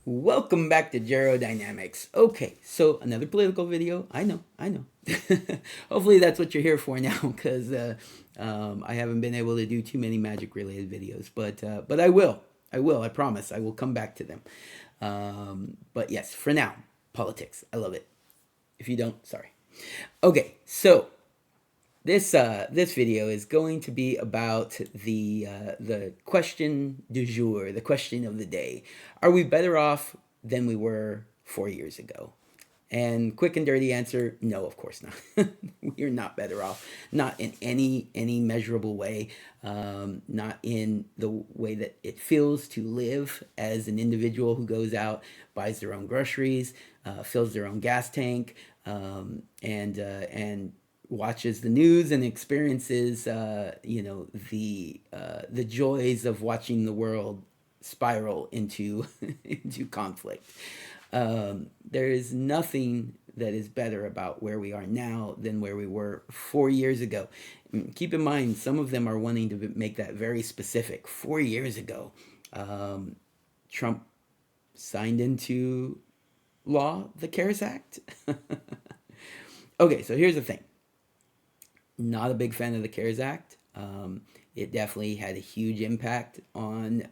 Welcome back to Gero Dynamics. Okay, so another political video. I know. Hopefully that's what you're here for now, because I haven't been able to do too many magic related videos, but I will. I will. I promise. I will come back to them. But yes, for now, politics. I love it. If you don't, sorry. Okay, so this video is going to be about the question du jour, the question of the day. Are we better off than we were 4 years ago? And quick and dirty answer: no, of course not. We're not better off, not in any measurable way, not in the way that it feels to live as an individual who goes out, buys their own groceries, fills their own gas tank, and watches the news and experiences, the joys of watching the world spiral into into conflict. There is nothing that is better about where we are now than where we were 4 years ago. Keep in mind, some of them are wanting to make that very specific. 4 years ago, Trump signed into law the CARES Act. Okay, so here's the thing. Not a big fan of the CARES Act. It definitely had a huge impact on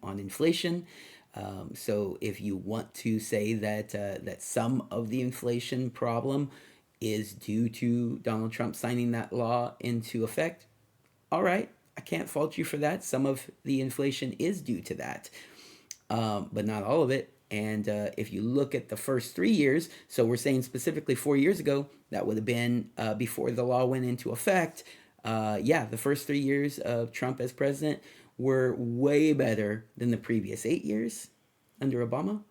inflation. So if you want to say that some of the inflation problem is due to Donald Trump signing that law into effect, all right, I can't fault you for that. Some of the inflation is due to that, but not all of it. And if you look at the first 3 years, so we're saying specifically 4 years ago, that would have been before the law went into effect. Yeah, the first 3 years of Trump as president were way better than the previous 8 years under Obama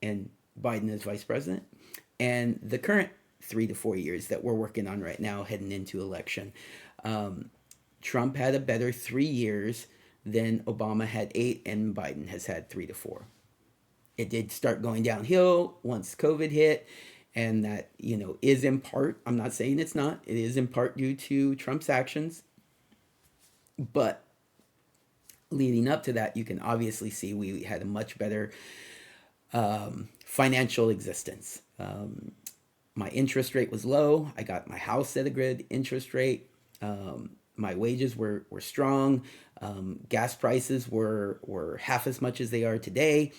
and Biden as vice president. And the current 3 to 4 years that we're working on right now, heading into election, Trump had a better 3 years than Obama had 8, and Biden has had 3 to 4. It did start going downhill once COVID hit, and that is in part, I'm not saying it's not, it is in part due to Trump's actions, but leading up to that, you can obviously see we had a much better financial existence. My interest rate was low. I got my house at a good interest rate. My wages were strong. Gas prices were half as much as they are today.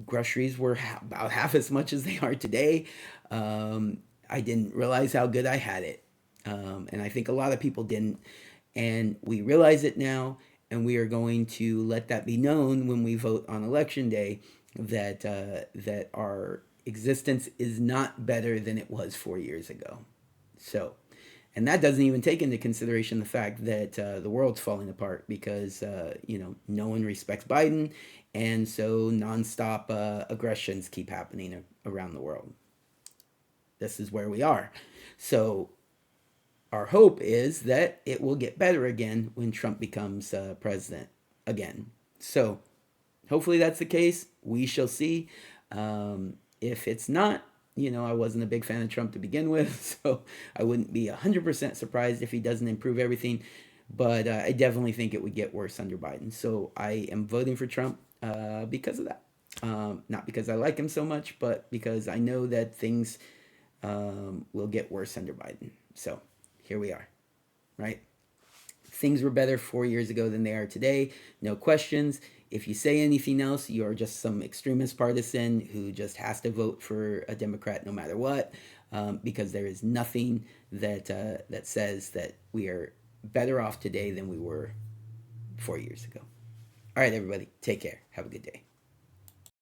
Groceries were about half as much as they are today. I didn't realize how good I had it. And I think a lot of people didn't. And we realize it now, and we are going to let that be known when we vote on election day that our existence is not better than it was 4 years ago. So, and that doesn't even take into consideration the fact that the world's falling apart because no one respects Biden, and so nonstop aggressions keep happening around the world. This is where we are. So our hope is that it will get better again when Trump becomes president again. So hopefully that's the case. We shall see. If it's not, I wasn't a big fan of Trump to begin with, so I wouldn't be 100% surprised if he doesn't improve everything. But I definitely think it would get worse under Biden. So I am voting for Trump because of that. Not because I like him so much, but because I know that things will get worse under Biden. So here we are, right? Things were better 4 years ago than they are today. No questions. If you say anything else, you're just some extremist partisan who just has to vote for a Democrat no matter what, because there is nothing that says that we are better off today than we were 4 years ago. All right, everybody, take care. Have a good day.